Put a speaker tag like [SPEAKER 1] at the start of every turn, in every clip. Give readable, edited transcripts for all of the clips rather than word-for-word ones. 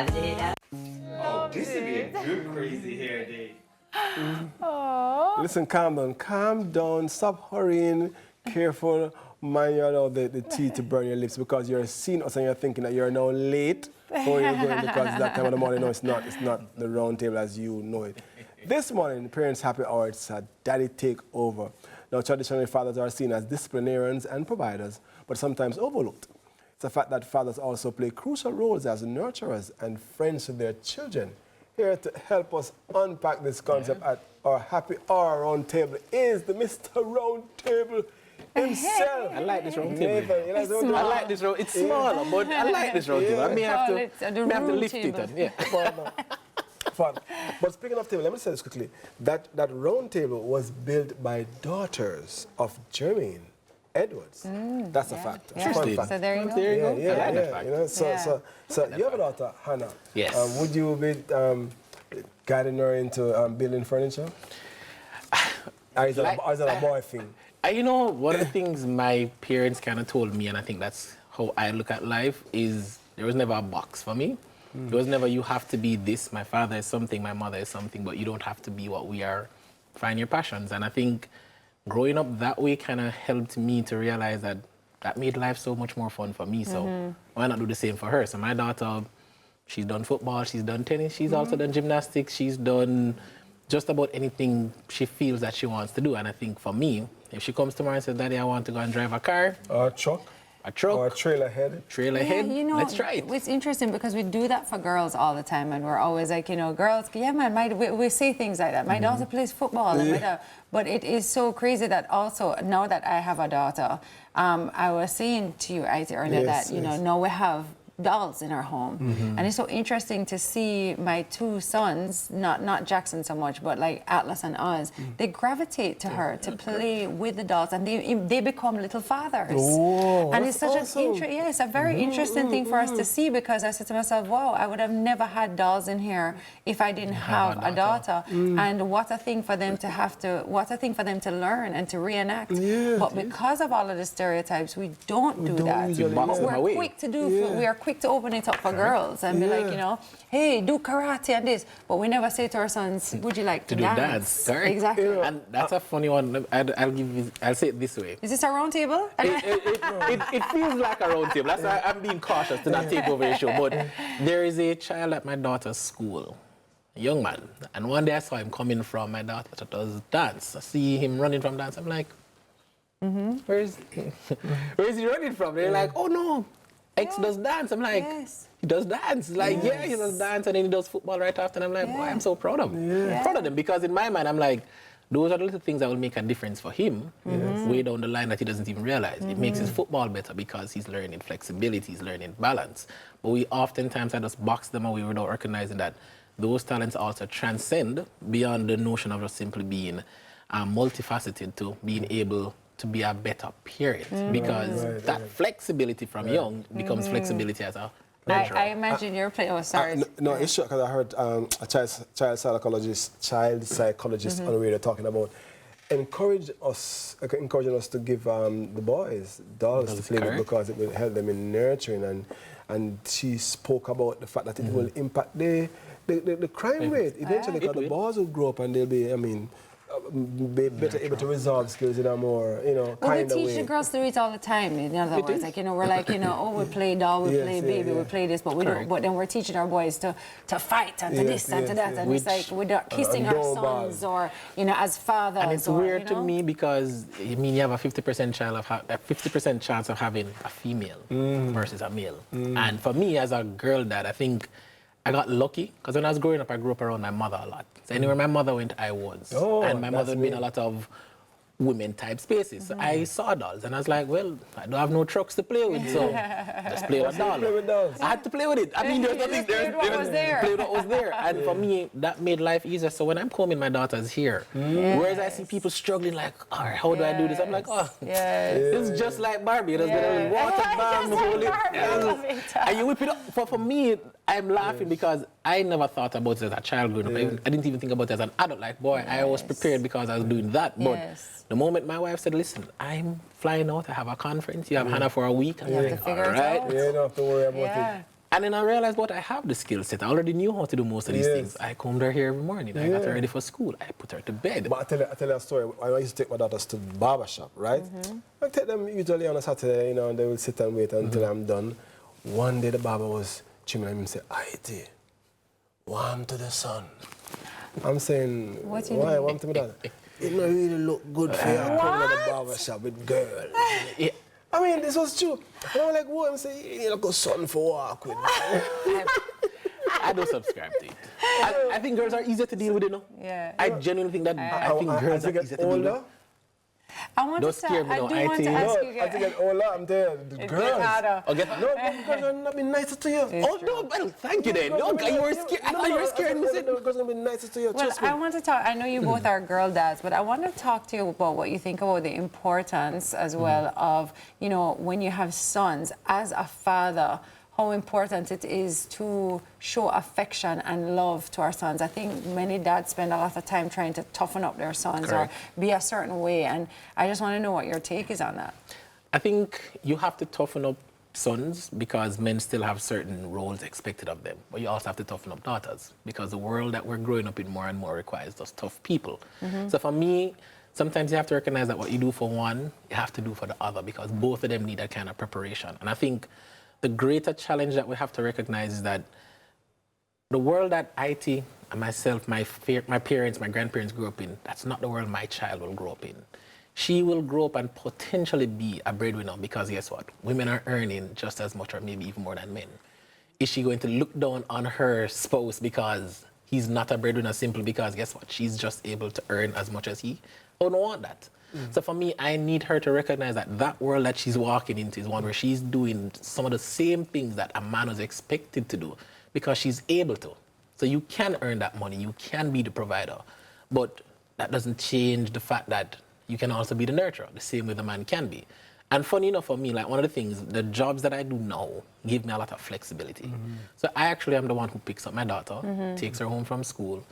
[SPEAKER 1] Oh, this would be a good crazy hair day.
[SPEAKER 2] Listen, calm down, stop hurrying, careful, mind you know the tea to burn your lips because you're seeing us and you're thinking that you're now late for you're going because it's that time of the morning. No, it's not the round table as you know it. This morning, Parents Happy Hour, it's a daddy takeover. Now, traditionally, fathers are seen as disciplinarians and providers, but sometimes overlooked. It's a fact that fathers also play crucial roles as nurturers and friends to their children. Here to help us unpack this concept at our Happy Hour round table is the Mr. Round Table himself.
[SPEAKER 3] I like this round table.
[SPEAKER 2] Nathan,
[SPEAKER 3] I like this round. It's smaller, but I like this round table. I may have to lift it. Yeah.
[SPEAKER 2] Fun. But speaking of table, let me say this quickly. That round table was built by daughters of Jermaine Edwards. That's a fact.
[SPEAKER 4] Yeah.
[SPEAKER 2] Fun fact.
[SPEAKER 4] So there you go.
[SPEAKER 3] There you go.
[SPEAKER 2] Yeah,
[SPEAKER 3] I like that fact.
[SPEAKER 2] You know, so you have a daughter, Hannah.
[SPEAKER 3] Yes.
[SPEAKER 2] Would you be guiding her into building furniture? Or is that a boy thing?
[SPEAKER 3] You know, one of the things my parents kind of told me, and I think that's how I look at life, is there was never a box for me. There was never, you have to be this. My father is something, my mother is something, but you don't have to be what we are. Find your passions. And I think growing up that way kind of helped me to realize that made life so much more fun for me. So why not do the same for her? So my daughter, she's done football, she's done tennis, she's also done gymnastics, she's done just about anything she feels that she wants to do. And I think for me, if she comes tomorrow and says, Daddy, I want to go and drive a car.
[SPEAKER 2] A truck.
[SPEAKER 3] Or
[SPEAKER 2] a trailer head.
[SPEAKER 4] You know,
[SPEAKER 3] let's try it.
[SPEAKER 4] It's interesting because we do that for girls all the time, and we're always like, you know, girls, yeah, man, we say things like that. My daughter plays football, and but it is so crazy that also, now that I have a daughter, I was saying to you, Isaac, earlier that, you know, now we have dolls in our home. And it's so interesting to see my two sons, not Jackson so much, but like Atlas and Oz, they gravitate to her to play with the dolls, and they become little fathers.
[SPEAKER 2] Oh,
[SPEAKER 4] and it's such
[SPEAKER 2] awesome.
[SPEAKER 4] It's a very interesting thing for us to see, because I said to myself, wow, I would have never had dolls in here if I didn't have a daughter. And what a thing for them to learn and to reenact. But because of all of the stereotypes, we don't do that. But we're quick to do, we are quick to open it up for girls and be like, you know, hey, do karate and this. But we never say to our sons, would you like to
[SPEAKER 3] do
[SPEAKER 4] dance?
[SPEAKER 3] Correct.
[SPEAKER 4] Exactly.
[SPEAKER 3] And that's a funny one. I'll say it this way.
[SPEAKER 4] Is this a round table?
[SPEAKER 3] It feels like a round table. That's why I'm being cautious to not take over your show. But there is a child at my daughter's school, a young man. And one day I saw him coming from my daughter that does dance. I see him running from dance. I'm like, where is he running from? They're like, oh no, X does dance. I'm like, he does dance. Like, yeah, he does dance, and then he does football right after. And I'm like, boy, I'm so proud of him. Proud of them, because in my mind, I'm like, those are the little things that will make a difference for him way down the line that he doesn't even realize. It makes his football better because he's learning flexibility, he's learning balance. But we oftentimes just box them away without recognizing that those talents also transcend beyond the notion of just simply being multifaceted to being able to be a better parent, because that flexibility from young becomes flexibility as a natural.
[SPEAKER 4] I imagine you're playing. Oh, sorry.
[SPEAKER 2] No, it's true, because I heard a child psychologist on the radio talking about encouraging us to give the boys dolls to play with, because it will help them in nurturing, and she spoke about the fact that it will impact the crime rate eventually, because the boys will grow up and they'll be, be better able to resolve skills in a more, kind of way.
[SPEAKER 4] We teach the girls to do it all the time. In other words, like, we're like, oh, we play doll, we play baby, we play this, but we don't. But then we're teaching our boys to fight and to this and to that, and it's like we're kissing our sons, or as fathers.
[SPEAKER 3] And it's weird to me, because you have a 50% chance of having a female versus a male. And for me, as a girl dad, I think I got lucky, because when I was growing up, I grew up around my mother a lot. So anywhere my mother went, I was. And my mother would be in a lot of women-type spaces. So I saw dolls, and I was like, well, I don't have no trucks to play with, so just play with a doll. I had to play with it. There was nothing there.
[SPEAKER 4] Play what was there.
[SPEAKER 3] And for me, that made life easier. So when I'm combing my daughters here, whereas I see people struggling, like, all right, how do I do this? I'm like, it's just like Barbie. There's a water bomb, hold it. And you whip it up. For me, I'm laughing because I never thought about it as a child growing up. I didn't even think about it as an adult. Like, boy, I was prepared because I was doing that. But the moment my wife said, listen, I'm flying out, I have a conference, you have Hannah for a week. I'm like, all right.
[SPEAKER 2] You don't have to worry about it.
[SPEAKER 3] And then I realized, what, I have the skill set. I already knew how to do most of these things. I combed her hair every morning. I got her ready for school. I put her to bed.
[SPEAKER 2] But I tell you a story. I used to take my daughters to the barber shop, right? I take them usually on a Saturday, you know, and they will sit and wait until I'm done. One day the barber was trimming and he said, "Auntie, one to the sun." I'm saying, why one to me that? It don't really look good for you coming to the barber shop with girl. I mean, this was true. And I'm like, what? I'm saying, you need to go something for walk with.
[SPEAKER 3] I don't subscribe to it. I think girls are easier to deal with, you know?
[SPEAKER 4] Yeah.
[SPEAKER 3] I genuinely think that. I think girls are easier to deal with.
[SPEAKER 4] I want
[SPEAKER 3] Don't
[SPEAKER 4] to
[SPEAKER 3] scare me,
[SPEAKER 4] I
[SPEAKER 3] no,
[SPEAKER 4] do want to
[SPEAKER 3] IT.
[SPEAKER 4] ask
[SPEAKER 2] No,
[SPEAKER 4] you
[SPEAKER 2] as I get older, I'm telling you, the girls.
[SPEAKER 3] Oh, get
[SPEAKER 2] No, because I'm not being nicer to you.
[SPEAKER 3] Oh, no, well, thank you then. No, you were scared. I thought you were scared.
[SPEAKER 2] No, because I'm being nicer to you.
[SPEAKER 4] Well,
[SPEAKER 2] Trust me.
[SPEAKER 4] I want to talk, I know you both are girl dads, but I want to talk to you about what you think about the importance as well of, you know, when you have sons, as a father, how important it is to show affection and love to our sons. I think many dads spend a lot of time trying to toughen up their sons
[SPEAKER 3] Correct.
[SPEAKER 4] or be a certain way, and I just want to know what your take is on that.
[SPEAKER 3] I think you have to toughen up sons because men still have certain roles expected of them. But you also have to toughen up daughters because the world that we're growing up in more and more requires those tough people. So for me, sometimes you have to recognize that what you do for one, you have to do for the other because both of them need that kind of preparation. And I think the greater challenge that we have to recognize is that the world that IT and myself, my parents, my grandparents grew up in, that's not the world my child will grow up in. She will grow up and potentially be a breadwinner because guess what? Women are earning just as much or maybe even more than men. Is she going to look down on her spouse because he's not a breadwinner simply because guess what? She's just able to earn as much as he? I don't want that. So for me, I need her to recognize that that world that she's walking into is one where she's doing some of the same things that a man was expected to do because she's able to. So you can earn that money, you can be the provider, but that doesn't change the fact that you can also be the nurturer, the same way the man can be. And funny enough for me, like one of the things, the jobs that I do now give me a lot of flexibility. So I actually am the one who picks up my daughter, takes her home from school,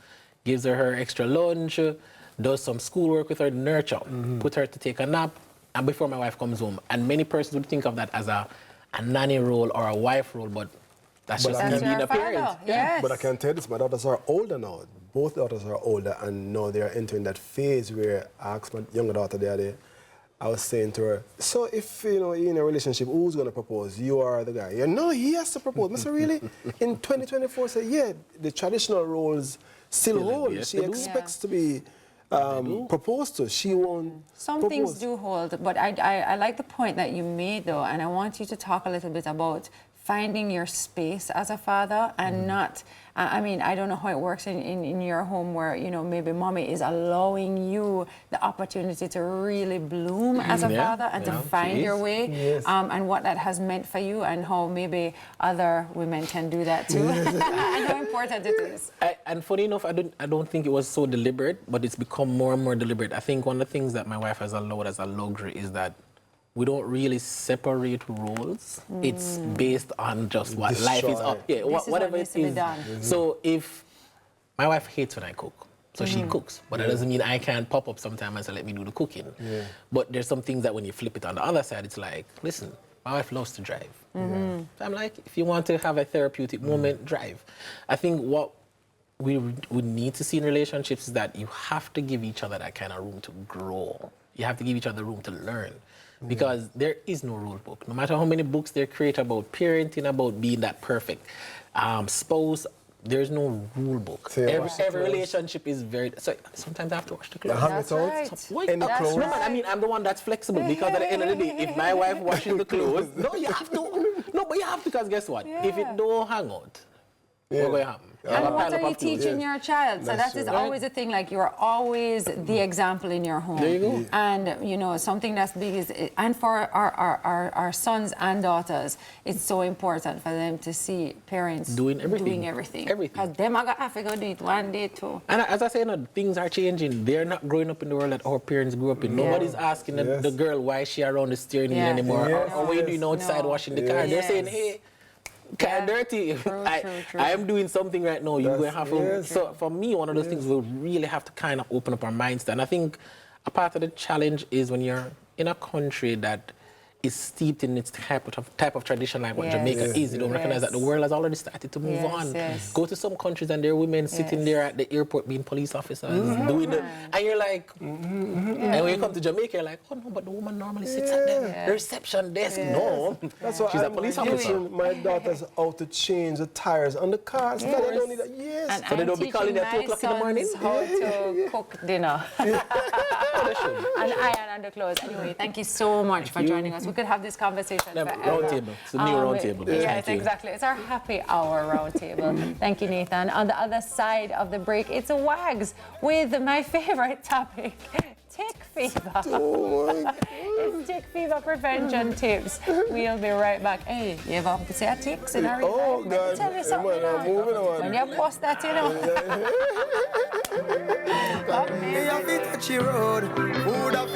[SPEAKER 3] gives her extra lunch, does some schoolwork with her, nurture, put her to take a nap, and before my wife comes home. And many persons would think of that as a nanny role or a wife role, but that's just me being a parent.
[SPEAKER 4] Yes.
[SPEAKER 2] But I can tell you this, my daughters are older now. Both daughters are older, and now they are entering that phase where I asked my younger daughter the other day, I was saying to her, so if you're in a relationship, who's going to propose? You are the guy. Yeah, no, he has to propose. I said, really? In 2024, I said, yeah, the traditional roles still hold.
[SPEAKER 3] yes,
[SPEAKER 2] She
[SPEAKER 3] they do.
[SPEAKER 2] expects to be proposed to. She won't
[SPEAKER 4] Some
[SPEAKER 2] propose.
[SPEAKER 4] things do hold, but I like the point that you made, though, and I want you to talk a little bit about finding your space as a father and not, I mean, I don't know how it works in your home where, you know, maybe mommy is allowing you the opportunity to really bloom as a father and to find your way, and what that has meant for you and how maybe other women can do that too, and how important it is.
[SPEAKER 3] And funny enough, I don't think it was so deliberate, but it's become more and more deliberate. I think one of the things that my wife has allowed as a luxury is that we don't really separate roles. It's based on just what life is up. Yeah, whatever it is. So if my wife hates when I cook, so she cooks, but that doesn't mean I can't pop up sometime and say, let me do the cooking. But there's some things that when you flip it on the other side, it's like, listen, my wife loves to drive. So I'm like, if you want to have a therapeutic moment, drive. I think what we would need to see in relationships is that you have to give each other that kind of room to grow. You have to give each other room to learn. Because there is no rule book. No matter how many books they create about parenting, about being that perfect spouse, there's no rule book. Every relationship is very... So sometimes I have to wash the clothes.
[SPEAKER 4] That's right.
[SPEAKER 2] In the clothes.
[SPEAKER 3] No, man, I mean, I'm the one that's flexible because at the end of the day, if my wife washes the clothes, no, you have to. No, but you have to because guess what? If it don't hang out, what's going to happen?
[SPEAKER 4] And what are you teaching your child? So that is always a thing, like you're always the example in your home.
[SPEAKER 3] There you go.
[SPEAKER 4] And, you know, something that's big is, and for our sons and daughters, it's so important for them to see parents
[SPEAKER 3] doing everything.
[SPEAKER 4] Because them are going to have to go do it one day too.
[SPEAKER 3] And as I say, no, things are changing. They're not growing up in the world that our parents grew up in. Nobody's asking the girl why she around the steering wheel anymore or what are you doing outside washing the car. They're saying, hey, kind of dirty.
[SPEAKER 4] True.
[SPEAKER 3] I am doing something right now. You're going to have to. So for me, one of those things we'll really have to kind of open up our minds to. And I think a part of the challenge is when you're in a country that is steeped in its type of tradition like what
[SPEAKER 4] Yes.
[SPEAKER 3] Jamaica is. You don't recognize that the world has already started to move on.
[SPEAKER 4] Yes.
[SPEAKER 3] Go to some countries and there are women sitting there at the airport being police officers, doing the, and you're like, and when you come to Jamaica, you're like, oh no, but the woman normally sits at the reception desk. No,
[SPEAKER 2] That's why
[SPEAKER 3] she's a police officer.
[SPEAKER 2] teaching my daughters how to change the tires on the cars.
[SPEAKER 4] Yes.
[SPEAKER 2] They don't need that. Yes.
[SPEAKER 4] And
[SPEAKER 3] So they
[SPEAKER 4] I'm
[SPEAKER 3] don't be calling
[SPEAKER 4] teaching
[SPEAKER 3] at 2
[SPEAKER 4] my
[SPEAKER 3] o'clock in the morning?
[SPEAKER 4] sons how to cook dinner. And iron under clothes. Anyway, thank you so much for joining us. We could have this conversation forever.
[SPEAKER 3] Round table. It's a new round table.
[SPEAKER 4] Yes,
[SPEAKER 3] Thank you.
[SPEAKER 4] exactly. It's our happy hour round table. Thank you, Nathan. On the other side of the break, it's a WAGS with my favorite topic, tick fever.
[SPEAKER 2] Oh my God.
[SPEAKER 4] It's tick fever prevention tips. We'll be right back. Hey, you ever see a ticks in a real
[SPEAKER 2] Oh,
[SPEAKER 4] life? Let me
[SPEAKER 2] God.
[SPEAKER 4] tell you something.
[SPEAKER 2] Man, I'm moving on.
[SPEAKER 4] When you bust that, you know.
[SPEAKER 5] Me have to touch the road. Food have